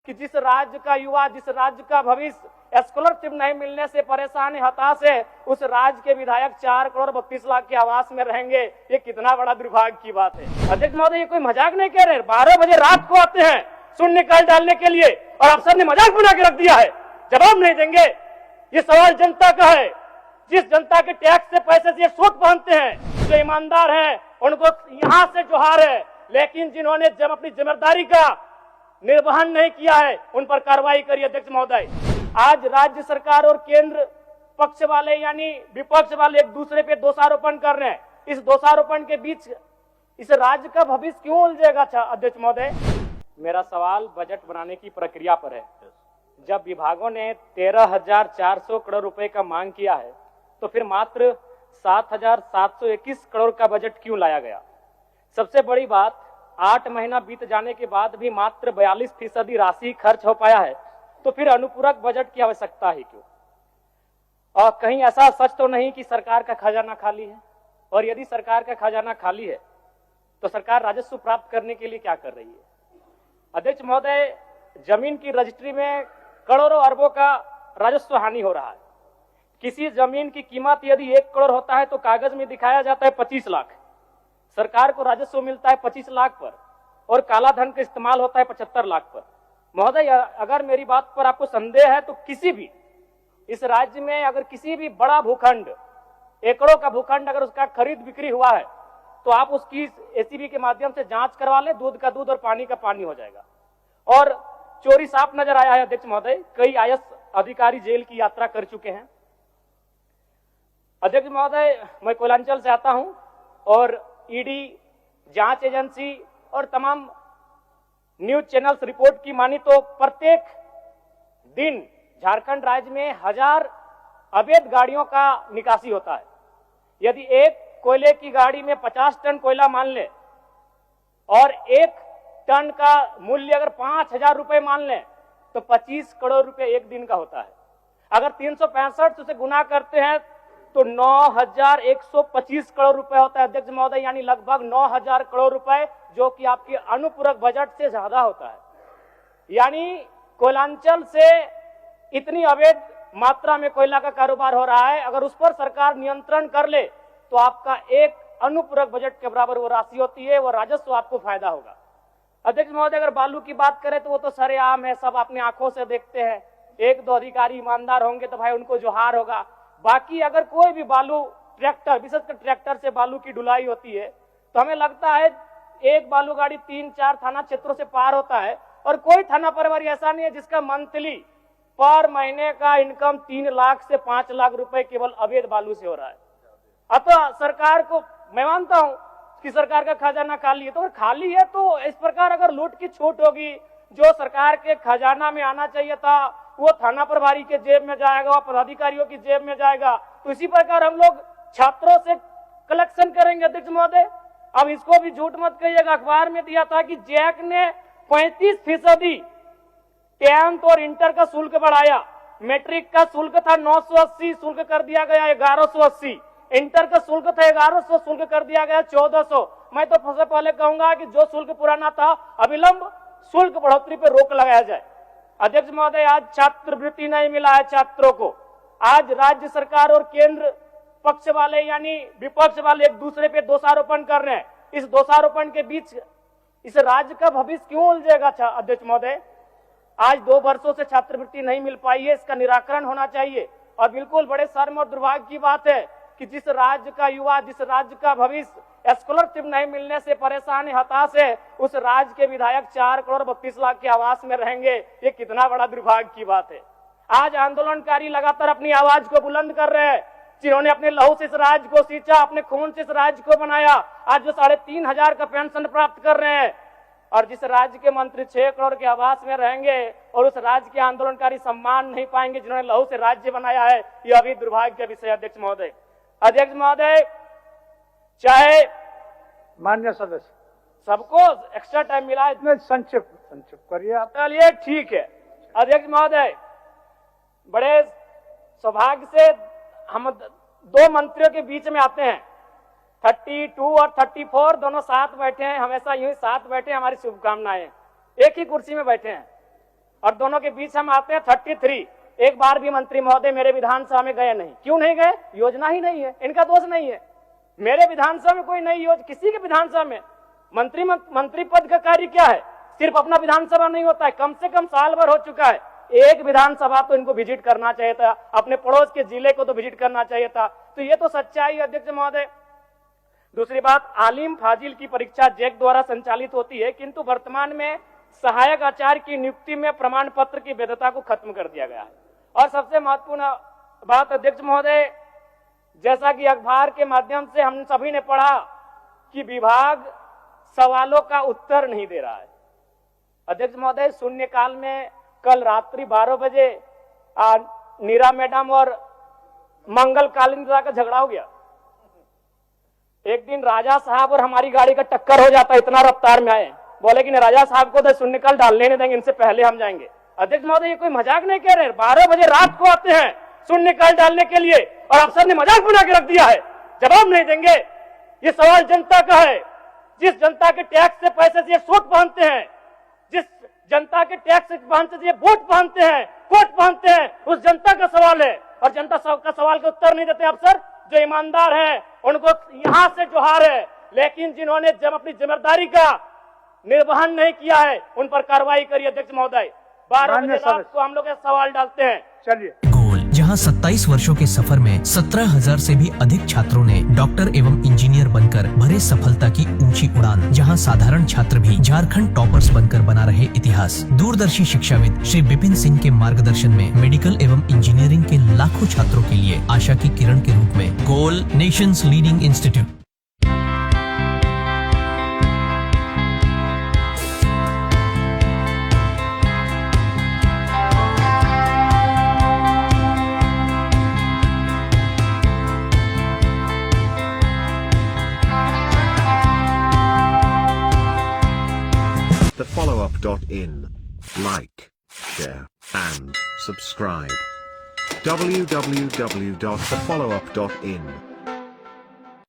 कि जिस राज्य का युवा, जिस राज्य का भविष्य स्कॉलरशिप नहीं मिलने से परेशान है, हताश है, उस राज्य के विधायक 4 करोड़ 32 लाख के आवास में रहेंगे। ये कितना बड़ा दुर्भाग्य की बात है। अध्यक्ष महोदय, ये कोई मजाक नहीं कह रहे। 12 बजे रात को आते हैं शून्यकाल डालने के लिए और अफसर ने मजाक बना के रख दिया है, जवाब नहीं देंगे। ये सवाल जनता का है, जिस जनता के टैक्स से पैसे से सूट पहनते हैं, जो ईमानदार है उनको यहां से जोहार है। लेकिन जिन्होंने जब अपनी जिम्मेदारी का निर्वहन नहीं किया है, उन पर कार्रवाई करिए। अध्यक्ष महोदय, आज राज्य सरकार और केंद्र पक्ष वाले यानी विपक्ष वाले एक दूसरे पे दोषारोपण कर रहे हैं। इस दोषारोपण के बीच इस राज्य का भविष्य क्यों उलझेगा? अध्यक्ष महोदय, मेरा सवाल बजट बनाने की प्रक्रिया पर है। जब विभागों ने 13,400 करोड़ रुपए का मांग किया है, तो फिर मात्र 7,721 करोड़ का बजट क्यों लाया गया? सबसे बड़ी बात, 8 महीना बीत जाने के बाद भी मात्र 42% राशि खर्च हो पाया है, तो फिर अनुपूरक बजट की आवश्यकता ही क्यों? और कहीं ऐसा सच तो नहीं कि सरकार का खजाना खाली है? और यदि सरकार का खजाना खाली है तो सरकार राजस्व प्राप्त करने के लिए क्या कर रही है? अध्यक्ष महोदय, जमीन की रजिस्ट्री में करोड़ों अरबों का राजस्व हानि हो रहा है। किसी जमीन की कीमत यदि 1 करोड़ होता है तो कागज में दिखाया जाता है 25 लाख। सरकार को राजस्व मिलता है 25 लाख पर और काला धन का इस्तेमाल होता है 75 लाख पर। महोदय, अगर मेरी बात पर आपको संदेह है तो किसी भी इस राज्य में अगर किसी भी बड़ा भूखंड, एकड़ों का भूखंड अगर उसका खरीद बिक्री हुआ है तो आप उसकी एसीबी के माध्यम से जांच करवा ले, दूध का दूध और पानी का पानी हो जाएगा। और चोरी साफ नजर आया है। अध्यक्ष महोदय, कई आईएएस अधिकारी जेल की यात्रा कर चुके हैं। अध्यक्ष महोदय, मैं कोयलांचल से आता हूं और ईडी, जांच एजेंसी और तमाम न्यूज चैनल्स रिपोर्ट की मानी तो प्रत्येक दिन झारखंड राज्य में 1000 अवैध गाड़ियों का निकासी होता है। यदि एक कोयले की गाड़ी में 50 टन कोयला मान ले और 1 टन का मूल्य अगर 5,000 रुपए मान ले तो 25 करोड़ रुपए एक दिन का होता है। अगर 365 से गुना करते हैं तो 9,125 करोड़ रुपए होता है। अध्यक्ष महोदय, यानी लगभग 9,000 करोड़ रुपए, जो कि आपके अनुपूरक बजट से ज्यादा होता है। यानी कोयलांचल से इतनी अवैध मात्रा में कोयला का कारोबार हो रहा है। अगर उस पर सरकार नियंत्रण कर ले तो आपका एक अनुपूरक बजट के बराबर वो राशि होती है, वो राजस्व आपको फायदा होगा। अध्यक्ष महोदय, अगर बालू की बात करें तो वो तो सरेआम है, सब अपनी आंखों से देखते हैं। 1-2 अधिकारी ईमानदार होंगे तो भाई उनको जोहार होगा। बाकी अगर कोई भी बालू ट्रैक्टर, विशेषकर ट्रैक्टर से बालू की ढुलाई होती है तो हमें लगता है एक बालू गाड़ी 3-4 थाना क्षेत्रों से पार होता है और कोई थाना प्रभारी ऐसा नहीं है जिसका मंथली पर महीने का इनकम 3 लाख से 5 लाख रुपए केवल अवैध बालू से हो रहा है। अतः सरकार को मैं मानता हूं कि सरकार का खजाना खाली है, तो अगर खाली है तो इस प्रकार अगर लूट की छूट होगी, जो सरकार के खजाना में आना चाहिए था वो थाना प्रभारी के जेब में जाएगा, वो पदाधिकारियों की जेब में जाएगा। तो इसी प्रकार हम लोग छात्रों से कलेक्शन करेंगे। अध्यक्ष महोदय, अब इसको भी झूठ मत कहिएगा। अखबार में दिया था कि जैक ने 35% 10th और इंटर का शुल्क बढ़ाया। मैट्रिक का शुल्क था 980, शुल्क कर दिया गया 1180। इंटर का शुल्क था 1100, शुल्क कर दिया गया 1400। मैं तो सबसे पहले कहूंगा कि जो शुल्क पुराना था अविलंब शुल्क बढ़ोतरी पर रोक लगाया जाए। अध्यक्ष महोदय, आज छात्रवृत्ति नहीं मिला है छात्रों को। आज राज्य सरकार और केंद्र पक्ष वाले यानी विपक्ष वाले एक दूसरे पे दोषारोपण कर रहे हैं। इस दोषारोपण के बीच इस राज्य का भविष्य क्यों उलझेगा? अध्यक्ष महोदय, आज 2 वर्षों से छात्रवृत्ति नहीं मिल पाई है, इसका निराकरण होना चाहिए। और बिल्कुल बड़े शर्म और दुर्भाग्य की बात है कि जिस राज्य का युवा, जिस राज्य का भविष्य स्कॉलरशिप नहीं मिलने से परेशान है, हताश है, उस राज्य के विधायक 4 करोड़ 32 लाख के आवास में रहेंगे। ये कितना बड़ा दुर्भाग्य की बात है। आज आंदोलनकारी लगातार अपनी आवाज को बुलंद कर रहे हैं। जिन्होंने अपने लहू से इस राज्य को सींचा, अपने खून से इस राज्य को बनाया, आज जो 3,500 का पेंशन प्राप्त कर रहे हैं। और जिस राज्य के मंत्री 6 करोड़ के आवास में रहेंगे और उस राज्य के आंदोलनकारी सम्मान नहीं पाएंगे जिन्होंने लहू से राज्य बनाया है, यह अभी दुर्भाग्य का विषय। अध्यक्ष महोदय, चाहे मान्य सदस्य सबको एक्स्ट्रा टाइम मिला है, इतने संक्षिप्त करिए आप। चलिए ठीक है। अध्यक्ष महोदय, बड़े सौभाग्य से हम 2 मंत्रियों के बीच में आते हैं। 32 और 34 दोनों साथ बैठे हैं, हमेशा यूं ही साथ बैठे हैं। हमारी शुभकामनाएं। एक ही कुर्सी में बैठे हैं। और दोनों के बीच हम आते हैं 33। एक बार भी मंत्री महोदय मेरे विधानसभा में गए नहीं। क्यों नहीं गए? योजना ही नहीं है, इनका दोष नहीं है। मेरे विधानसभा में कोई नई योजना, किसी के विधानसभा में मंत्री पद का कार्य क्या है? सिर्फ अपना विधानसभा नहीं होता है, कम से कम साल भर हो चुका है, एक विधानसभा तो इनको विजिट करना चाहिए था, अपने पड़ोस के जिले को तो विजिट करना चाहिए था। तो ये तो सच्चाई है अध्यक्ष महोदय। दूसरी बात, आलिम फाजिल की परीक्षा जैक द्वारा संचालित होती है, किंतु वर्तमान में सहायक आचार्य की नियुक्ति में प्रमाण पत्र की वैधता को खत्म कर दिया गया है। और सबसे महत्वपूर्ण बात अध्यक्ष महोदय, जैसा कि अखबार के माध्यम से हम सभी ने पढ़ा कि विभाग सवालों का उत्तर नहीं दे रहा है। अध्यक्ष महोदय, शून्यकाल में कल रात्रि 12 बजे नीरा मैडम और मंगल कालिंद्रा का झगड़ा हो गया। एक दिन राजा साहब और हमारी गाड़ी का टक्कर हो जाता, इतना रफ्तार में आए, बोले कि नहीं राजा साहब को तो शून्यकाल डालने नहीं देंगे, इनसे पहले हम जाएंगे। अध्यक्ष महोदय, ये कोई मजाक नहीं कह रहे, 12 बजे रात को आते हैं शून्यकाल डालने के लिए और अफसर ने मजाक बना के रख दिया है, जवाब नहीं देंगे। ये सवाल जनता का है, जिस जनता के टैक्स से पैसे से ये सूट पहनते हैं, जिस जनता के टैक्स से पहनते से ये वोट पहनते हैं, कोट पहनते हैं, उस जनता का सवाल है। और जनता का सवाल का उत्तर नहीं देते अफसर। जो ईमानदार है उनको यहां से जोहार है, लेकिन जिन्होंने जब अपनी जिम्मेदारी का निर्वहन नहीं किया है उन पर कार्रवाई करिए अध्यक्ष महोदय। 12 बजे रात को हम लोग सवाल डालते हैं। चलिए। गोल, जहां 27 वर्षों के सफर में 17,000 से भी अधिक छात्रों ने डॉक्टर एवं इंजीनियर बनकर भरे सफलता की ऊंची उड़ान, जहां साधारण छात्र भी झारखंड टॉपर्स बनकर बना रहे इतिहास। दूरदर्शी शिक्षाविद श्री विपिन सिंह के मार्गदर्शन में मेडिकल एवं इंजीनियरिंग के लाखों छात्रों के लिए आशा की किरण के रूप में गोल, nation's leading institute. thefollowup.in. Like, share, and subscribe. www.thefollowup.in